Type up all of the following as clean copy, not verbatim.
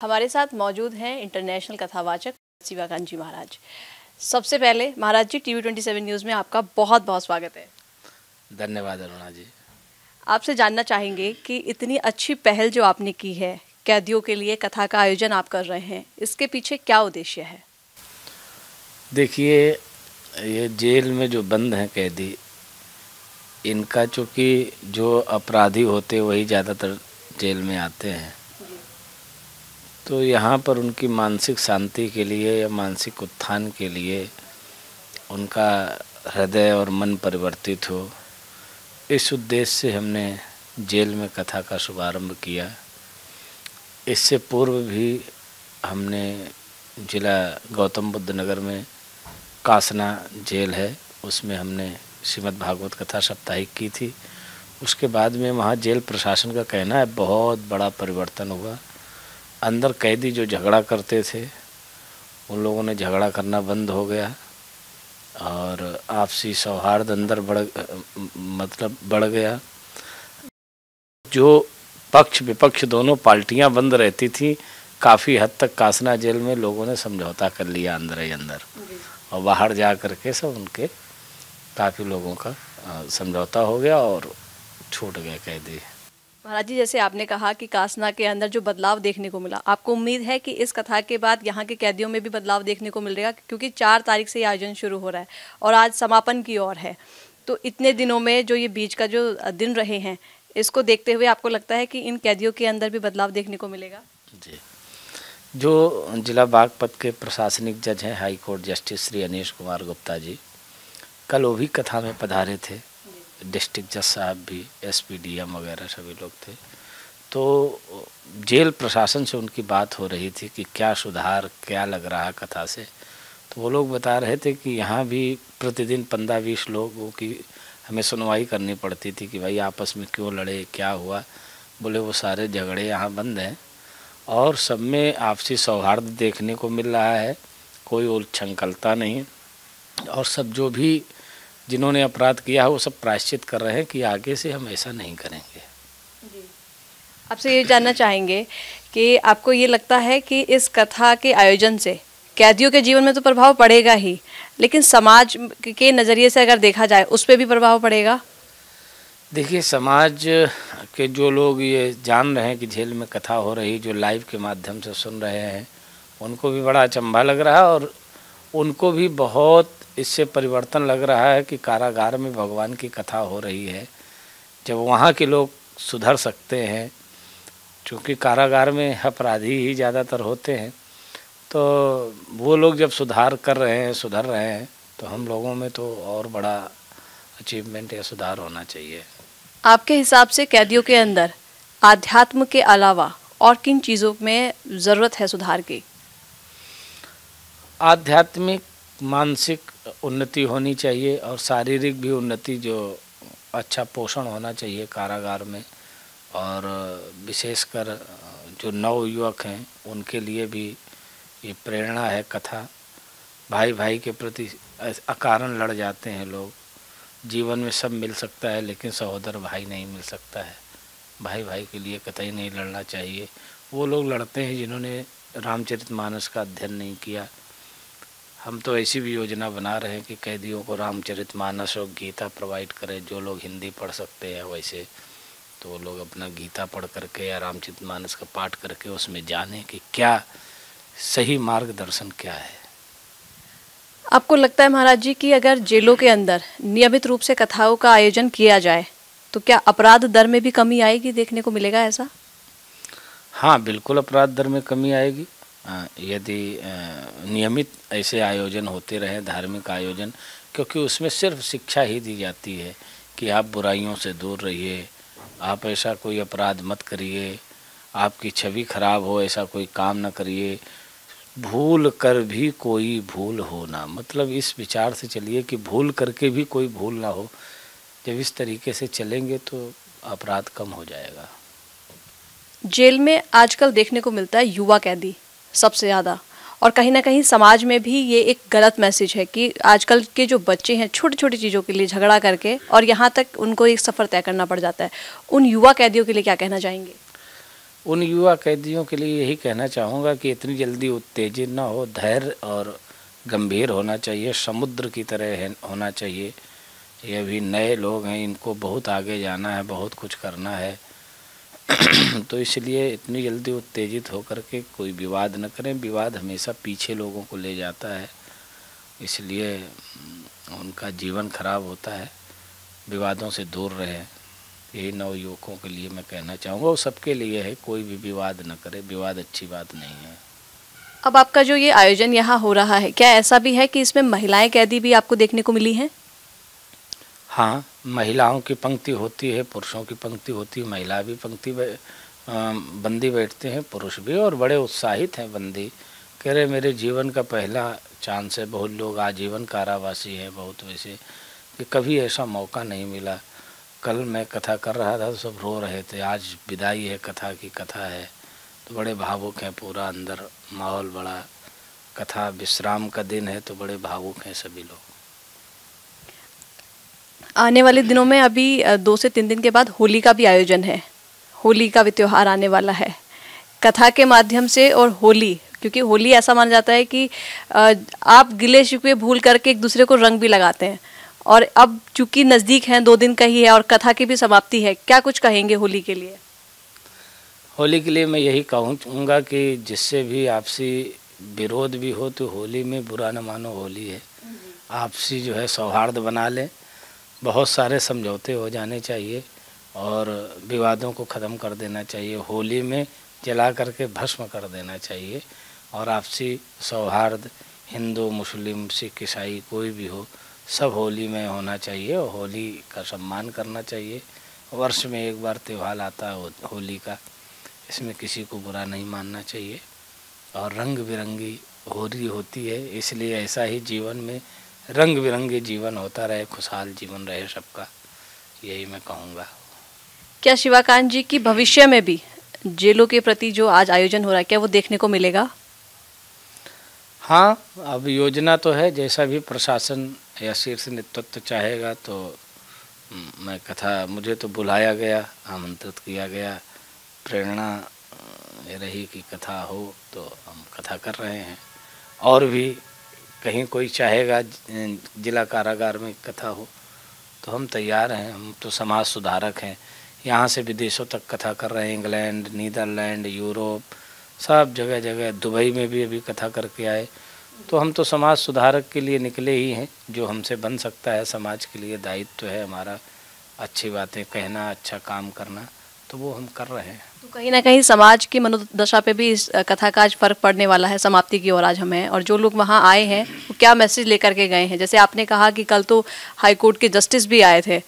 हमारे साथ मौजूद हैं इंटरनेशनल कथावाचक शिवाकांत जी महाराज। सबसे पहले महाराज जी टीवी 27 न्यूज़ में आपका बहुत बहुत स्वागत है। धन्यवाद अरुणा जी। आपसे जानना चाहेंगे कि इतनी अच्छी पहल जो आपने की है, कैदियों के लिए कथा का आयोजन आप कर रहे हैं, इसके पीछे क्या उद्देश्य है? देखिए, ये जेल में जो बंद हैं कैदी, इनका चूँकि जो अपराधी होते वही ज़्यादातर जेल में आते हैं, तो यहाँ पर उनकी मानसिक शांति के लिए या मानसिक उत्थान के लिए उनका हृदय और मन परिवर्तित हो, इस उद्देश्य से हमने जेल में कथा का शुभारंभ किया। इससे पूर्व भी हमने जिला गौतम बुद्ध नगर में कासना जेल है, उसमें हमने श्रीमद् भागवत कथा साप्ताहिक की थी। उसके बाद में वहाँ जेल प्रशासन का कहना है बहुत बड़ा परिवर्तन हुआ। अंदर कैदी जो झगड़ा करते थे उन लोगों ने झगड़ा करना बंद हो गया और आपसी सौहार्द अंदर बढ़ गया। जो पक्ष विपक्ष दोनों पार्टियां बंद रहती थी, काफ़ी हद तक कासना जेल में लोगों ने समझौता कर लिया अंदर ही अंदर, और बाहर जा कर के सब उनके काफ़ी लोगों का समझौता हो गया और छूट गए कैदी। महाराज जी, जैसे आपने कहा कि कासना के अंदर जो बदलाव देखने को मिला, आपको उम्मीद है कि इस कथा के बाद यहाँ के कैदियों में भी बदलाव देखने को मिलेगा? क्योंकि 4 तारीख से ये आयोजन शुरू हो रहा है और आज समापन की ओर है, तो इतने दिनों में जो ये बीच का जो दिन रहे हैं, इसको देखते हुए आपको लगता है कि इन कैदियों के अंदर भी बदलाव देखने को मिलेगा? जी, जो जिला बागपत के प्रशासनिक जज हैं high court justice Shri Anish Kumar Gupta ji, कल वो भी कथा में पधारे थे। डिस्ट्रिक्ट जज साहब भी, SPDM वगैरह सभी लोग थे। तो जेल प्रशासन से उनकी बात हो रही थी कि क्या सुधार, क्या लग रहा है कथा से। तो वो लोग बता रहे थे कि यहाँ भी प्रतिदिन 15-20 लोगों की हमें सुनवाई करनी पड़ती थी कि भाई आपस में क्यों लड़े, क्या हुआ। बोले वो सारे झगड़े यहाँ बंद हैं और सब में आपसी सौहार्द देखने को मिल रहा है, कोई उच्छृंखलता नहीं, और सब जो भी जिन्होंने अपराध किया है वो सब प्रायश्चित कर रहे हैं कि आगे से हम ऐसा नहीं करेंगे। आपसे ये जानना चाहेंगे कि आपको ये लगता है कि इस कथा के आयोजन से कैदियों के जीवन में तो प्रभाव पड़ेगा ही, लेकिन समाज के नज़रिए से अगर देखा जाए उस पर भी प्रभाव पड़ेगा? देखिए, समाज के जो लोग ये जान रहे हैं कि जेल में कथा हो रही, जो लाइव के माध्यम से सुन रहे हैं, उनको भी बड़ा अचंभा लग रहा है और उनको भी बहुत इससे परिवर्तन लग रहा है कि कारागार में भगवान की कथा हो रही है। जब वहाँ के लोग सुधर सकते हैं, क्योंकि कारागार में अपराधी ही ज़्यादातर होते हैं, तो वो लोग जब सुधार कर रहे हैं, सुधर रहे हैं, तो हम लोगों में तो और बड़ा अचीवमेंट या सुधार होना चाहिए। आपके हिसाब से कैदियों के अंदर आध्यात्म के अलावा और किन चीज़ों में ज़रूरत है सुधार की? आध्यात्मिक मानसिक उन्नति होनी चाहिए और शारीरिक भी उन्नति, जो अच्छा पोषण होना चाहिए कारागार में, और विशेषकर जो नवयुवक हैं उनके लिए भी ये प्रेरणा है कथा। भाई भाई के प्रति अकारण लड़ जाते हैं लोग, जीवन में सब मिल सकता है लेकिन सहोदर भाई नहीं मिल सकता है। भाई भाई के लिए कतई नहीं लड़ना चाहिए। वो लोग लड़ते हैं जिन्होंने रामचरितमानस का अध्ययन नहीं किया। हम तो ऐसी भी योजना बना रहे हैं कि कैदियों को रामचरितमानस और गीता प्रोवाइड करें। जो लोग हिंदी पढ़ सकते हैं वैसे तो वो लोग अपना गीता पढ़ करके या रामचरितमानस का पाठ करके उसमें जानें कि क्या सही मार्गदर्शन क्या है। आपको लगता है महाराज जी कि अगर जेलों के अंदर नियमित रूप से कथाओं का आयोजन किया जाए तो क्या अपराध दर में भी कमी आएगी, देखने को मिलेगा ऐसा? हाँ, बिल्कुल अपराध दर में कमी आएगी यदि नियमित ऐसे आयोजन होते रहे, धार्मिक आयोजन, क्योंकि उसमें सिर्फ शिक्षा ही दी जाती है कि आप बुराइयों से दूर रहिए, आप ऐसा कोई अपराध मत करिए, आपकी छवि खराब हो ऐसा कोई काम ना करिए, भूल कर भी कोई भूल हो ना। मतलब इस विचार से चलिए कि भूल करके भी कोई भूल ना हो। जब इस तरीके से चलेंगे तो अपराध कम हो जाएगा। जेल में आजकल देखने को मिलता है युवा कैदी सबसे ज़्यादा, और कहीं ना कहीं समाज में भी ये एक गलत मैसेज है कि आजकल के जो बच्चे हैं छोटी छोटी चीज़ों के लिए झगड़ा करके और यहाँ तक उनको एक सफ़र तय करना पड़ जाता है। उन युवा कैदियों के लिए क्या कहना चाहेंगे? उन युवा कैदियों के लिए यही कहना चाहूँगा कि इतनी जल्दी उत्तेजित ना हो, धैर्य और गंभीर होना चाहिए, समुद्र की तरह होना चाहिए। ये अभी नए लोग हैं, इनको बहुत आगे जाना है, बहुत कुछ करना है तो इसलिए इतनी जल्दी उत्तेजित होकर के कोई विवाद न करें। विवाद हमेशा पीछे लोगों को ले जाता है, इसलिए उनका जीवन खराब होता है। विवादों से दूर रहें, यही नवयुवकों के लिए मैं कहना चाहूँगा। और सबके लिए है, कोई भी विवाद न करे, विवाद अच्छी बात नहीं है। अब आपका जो ये आयोजन यहाँ हो रहा है, क्या ऐसा भी है कि इसमें महिलाएं कैदी भी आपको देखने को मिली हैं? हाँ, महिलाओं की पंक्ति होती है, पुरुषों की पंक्ति होती है। महिला भी पंक्ति बंदी बैठते हैं, पुरुष भी, और बड़े उत्साहित हैं बंदी। कह रहे मेरे जीवन का पहला चांस है। बहुत लोग आजीवन कारावासी हैं, बहुत वैसे कि कभी ऐसा मौका नहीं मिला। कल मैं कथा कर रहा था तो सब रो रहे थे। आज विदाई है, कथा की कथा है, तो बड़े भावुक हैं। पूरा अंदर माहौल बड़ा, कथा विश्राम का दिन है तो बड़े भावुक हैं सभी लोग। आने वाले दिनों में अभी 2 से 3 दिन के बाद होली का भी आयोजन है। होली का भी त्यौहार आने वाला है। कथा के माध्यम से और होली, क्योंकि होली ऐसा माना जाता है कि आप गिले शिकवे भूल करके एक दूसरे को रंग भी लगाते हैं, और अब चूंकि नज़दीक हैं, 2 दिन का ही है और कथा की भी समाप्ति है, क्या कुछ कहेंगे होली के लिए? होली के लिए मैं यही कहूँगा कि जिससे भी आपसी विरोध भी हो तो होली में बुरा न मानो, होली है। आपसी जो है सौहार्द बना लें, बहुत सारे समझौते हो जाने चाहिए और विवादों को ख़त्म कर देना चाहिए। होली में जला करके भस्म कर देना चाहिए और आपसी सौहार्द, हिंदू मुस्लिम सिख ईसाई कोई भी हो, सब होली में होना चाहिए और होली का सम्मान करना चाहिए। वर्ष में एक बार त्यौहार आता है होली का, इसमें किसी को बुरा नहीं मानना चाहिए। और रंग बिरंगी होली होती है, इसलिए ऐसा ही जीवन में रंग बिरंगे जीवन होता रहे, खुशहाल जीवन रहे सबका, यही मैं कहूँगा। क्या शिवाकांत जी की भविष्य में भी जेलों के प्रति जो आज आयोजन हो रहा है, क्या वो देखने को मिलेगा? हाँ, अब योजना तो है, जैसा भी प्रशासन या शीर्ष नेतृत्व चाहेगा तो मैं कथा, मुझे तो बुलाया गया, आमंत्रित किया गया, प्रेरणा ये रही कि कथा हो तो हम कथा कर रहे हैं। और भी कहीं कोई चाहेगा जिला कारागार में कथा हो तो हम तैयार हैं। हम तो समाज सुधारक हैं, यहाँ से विदेशों तक कथा कर रहे हैं, इंग्लैंड, नीदरलैंड, यूरोप, सब जगह जगह, दुबई में भी अभी कथा करके आए। तो हम तो समाज सुधारक के लिए निकले ही हैं, जो हमसे बन सकता है समाज के लिए दायित्व है हमारा, अच्छी बातें कहना, अच्छा काम करना, तो वो हम कर रहे हैं। तो कहीं ना कहीं समाज की मनोदशा पे भी इस कथा का आज फर्क पड़ने वाला है समाप्ति की ओर आज हमें। और जो लोग वहाँ आए हैं वो क्या मैसेज लेकर के गए हैं? जैसे आपने कहा कि कल तो हाई कोर्ट के जस्टिस भी आए थे।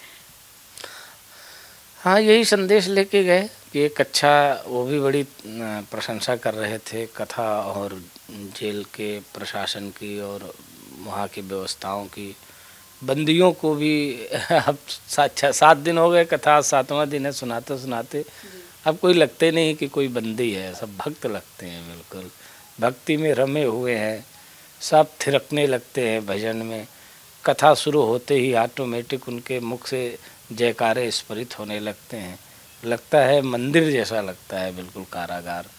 हाँ, यही संदेश लेके गए कि एक अच्छा, वो भी बड़ी प्रशंसा कर रहे थे कथा और जेल के प्रशासन की और वहाँ की व्यवस्थाओं की। बंदियों को भी अब 7 दिन हो गए, कथा 7वां दिन है, सुनाते सुनाते अब कोई लगते नहीं कि कोई बंदी है, सब भक्त लगते हैं, बिल्कुल भक्ति में रमे हुए हैं, सब थिरकने लगते हैं भजन में। कथा शुरू होते ही ऑटोमेटिक उनके मुख से जयकारे स्फुरित होने लगते हैं, लगता है मंदिर जैसा लगता है बिल्कुल कारागार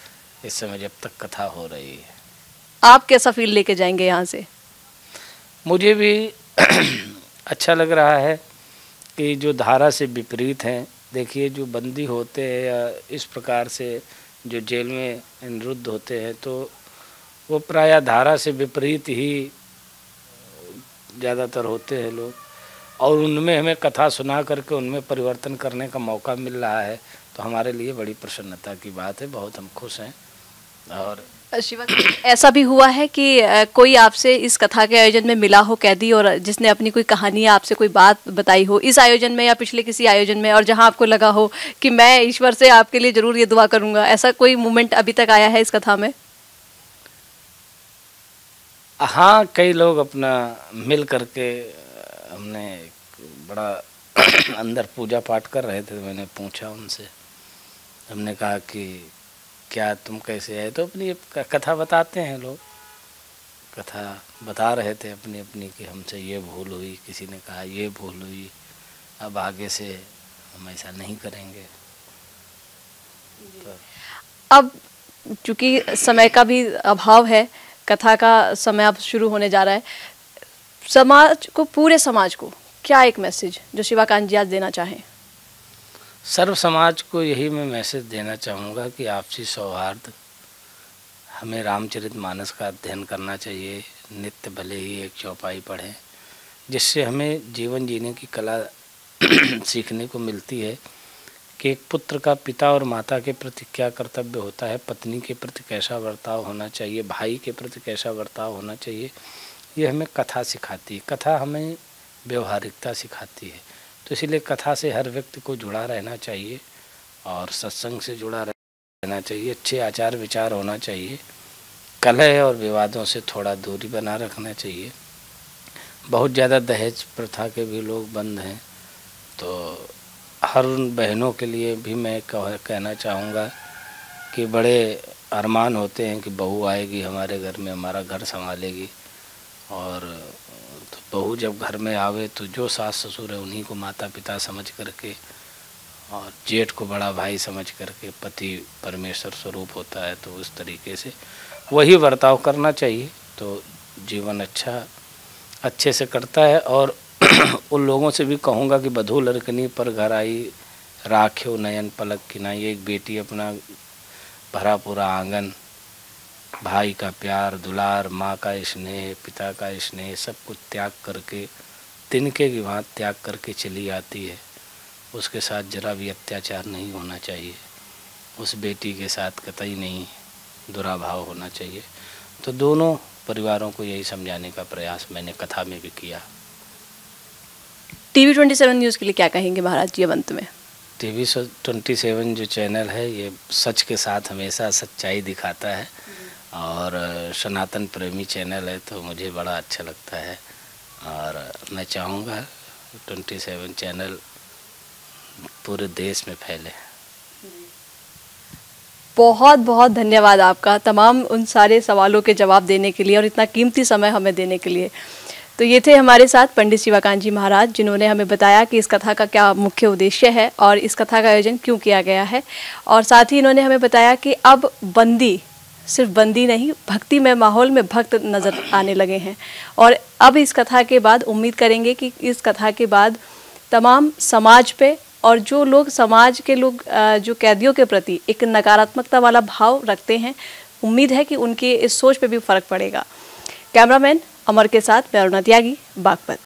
इस समय जब तक कथा हो रही है। आप कैसा फील लेके जाएंगे यहाँ से? मुझे भी अच्छा लग रहा है कि जो धारा से विपरीत हैं, देखिए जो बंदी होते हैं या इस प्रकार से जो जेल में निरुद्ध होते हैं तो वो प्रायः धारा से विपरीत ही ज़्यादातर होते हैं लोग, और उनमें हमें कथा सुना करके उनमें परिवर्तन करने का मौका मिल रहा है, तो हमारे लिए बड़ी प्रसन्नता की बात है, बहुत हम खुश हैं। और शिवा, ऐसा भी हुआ है कि कोई आपसे इस कथा के आयोजन में मिला हो कैदी और जिसने अपनी कोई कहानी आपसे कोई बात बताई हो इस आयोजन में या पिछले किसी आयोजन में, और जहां आपको लगा हो कि मैं ईश्वर से आपके लिए जरूर ये दुआ करूंगा, ऐसा कोई मोमेंट अभी तक आया है इस कथा में? हाँ, कई लोग अपना मिल करके, हमने बड़ा अंदर पूजा पाठ कर रहे थे, तो मैंने पूछा उनसे, हमने कहा कि क्या तुम कैसे आए, तो अपनी कथा बताते हैं लोग, कथा बता रहे थे अपनी अपनी कि हमसे ये भूल हुई, किसी ने कहा ये भूल हुई, अब आगे से हम ऐसा नहीं करेंगे। तो अब चूंकि समय का भी अभाव है, कथा का समय अब शुरू होने जा रहा है, समाज को, पूरे समाज को क्या एक मैसेज जो शिवाकांत जी आज देना चाहें? सर्व समाज को यही मैं मैसेज देना चाहूँगा कि आपसी सौहार्द, हमें रामचरितमानस का अध्ययन करना चाहिए, नित्य भले ही एक चौपाई पढ़ें, जिससे हमें जीवन जीने की कला सीखने को मिलती है कि एक पुत्र का पिता और माता के प्रति क्या कर्तव्य होता है, पत्नी के प्रति कैसा बर्ताव होना चाहिए, भाई के प्रति कैसा बर्ताव होना चाहिए, ये हमें कथा सिखाती है। कथा हमें व्यवहारिकता सिखाती है। तो इसलिए कथा से हर व्यक्ति को जुड़ा रहना चाहिए और सत्संग से जुड़ा रहना चाहिए, अच्छे आचार विचार होना चाहिए, कलह और विवादों से थोड़ा दूरी बना रखना चाहिए। बहुत ज़्यादा दहेज प्रथा के भी लोग बंद हैं, तो हर उन बहनों के लिए भी मैं कहना चाहूँगा कि बड़े अरमान होते हैं कि बहू आएगी हमारे घर में, हमारा घर संभालेगी, और तो बहू जब घर में आवे तो जो सास ससुर है उन्हीं को माता पिता समझ करके और जेठ को बड़ा भाई समझ करके, पति परमेश्वर स्वरूप होता है, तो उस तरीके से वही बर्ताव करना चाहिए, तो जीवन अच्छे से कटता है। और उन लोगों से भी कहूँगा कि बधू लड़कनी पर घर आई, राख्यो नयन पलक किनाई। एक बेटी अपना भरा पूरा आंगन, भाई का प्यार दुलार, माँ का स्नेह, पिता का स्नेह, सब कुछ त्याग करके, तिनके की भांति त्याग करके चली आती है। उसके साथ जरा भी अत्याचार नहीं होना चाहिए, उस बेटी के साथ कतई नहीं दुराभाव होना चाहिए। तो दोनों परिवारों को यही समझाने का प्रयास मैंने कथा में भी किया। टीवी 27 न्यूज़ के लिए क्या कहेंगे महाराज जी अब अंत में? टीवी 27 जो चैनल है ये सच के साथ हमेशा सच्चाई दिखाता है और सनातन प्रेमी चैनल है, तो मुझे बड़ा अच्छा लगता है और मैं चाहूँगा 27 चैनल पूरे देश में फैले। बहुत बहुत धन्यवाद आपका तमाम उन सारे सवालों के जवाब देने के लिए और इतना कीमती समय हमें देने के लिए। तो ये थे हमारे साथ पंडित शिवाकांत जी महाराज, जिन्होंने हमें बताया कि इस कथा का क्या मुख्य उद्देश्य है और इस कथा का आयोजन क्यों किया गया है। और साथ ही इन्होंने हमें बताया कि अब बंदी सिर्फ बंदी नहीं, भक्ति में माहौल में भक्त नज़र आने लगे हैं। और अब इस कथा के बाद उम्मीद करेंगे कि इस कथा के बाद तमाम समाज पे और जो लोग समाज के लोग जो कैदियों के प्रति एक नकारात्मकता वाला भाव रखते हैं, उम्मीद है कि उनकी इस सोच पे भी फ़र्क पड़ेगा। कैमरामैन अमर के साथ मैं अरुणा त्यागी, बागपत।